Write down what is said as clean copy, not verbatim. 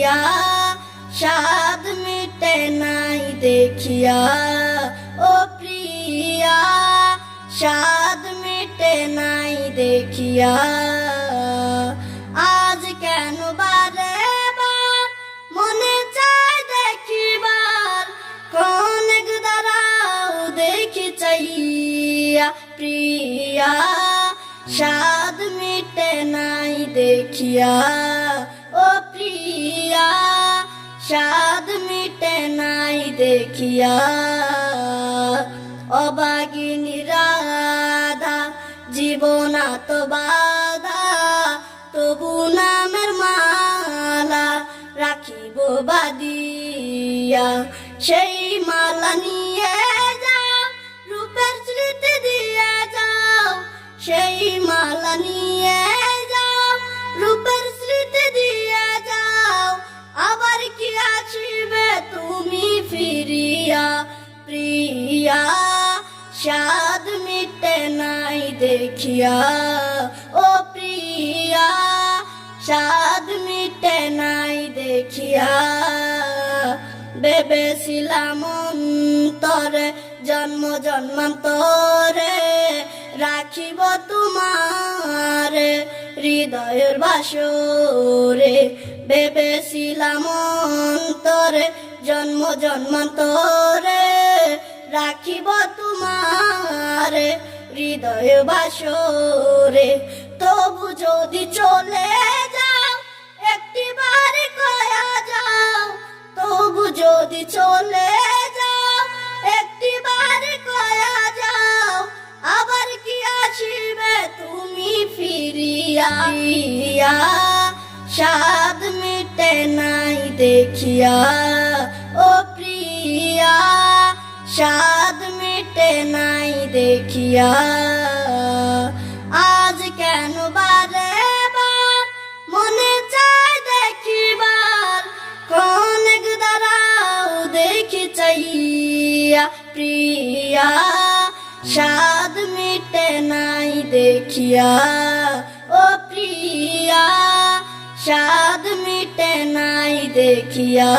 প্রিয়া স্বাদ মিটে নাই দেখিয়া, ও প্রিয়া স্বাদ মিটে নাই দেখিয়া। আজ কেন বারে বার মনে চায় দেখিবার, ক্ষণিক দাঁড়াও দেখি চাইয়া, প্রিয়া স্বাদ মিটে নাই দেখিয়া, ও প্রিয়া স্বাদ মিটে নাই দেখিয়া। অবাগিনী রাধা জীবনাত বাধা, তবু নামের মালা রাখিব বাদিয়া। সেই মালা নিয়ে যাও রূপের স্মৃতি দিয়ে যাও, সেই মালা নিয়ে যাও রূপের স্মৃতি দিয়ে যাও। আবার কি আসিবে তুমি ফিরিয়া, প্রিয়া স্বাদ মিটে নাই দেখিয়া, ও প্রিয়া স্বাদ মিটে নাই দেখিয়া। ভেবেছিলাম অন্তরে জন্ম জন্মান্তরে রাখিব তোমারে হৃদয়ের বাসরে। ভেবেছিলাম অন্তরে জন্ম জন্মান্তরে রাখিব তোমারে হৃদয় বাসরে। তবু যদি চলে যাও একটিবার কয়া যাও, তবু যদি চলে যাও একটিবার কয়া যাও। আবার কি আসিবে তুমি ফিরিয়া, স্বাদ মিটে নাই দেখিয়া, ও প্রিয়া স্বাদ মিটে নাই দেখিয়া। আজ কেন বারে বার মনে চায় দেখিবার, ক্ষণিক দাঁড়াও দেখি চাইয়া, প্রিয়া স্বাদ মিটে নাই দেখিয়া, ও প্রিয়া স্বাদ মিটে নাই দেখিয়া।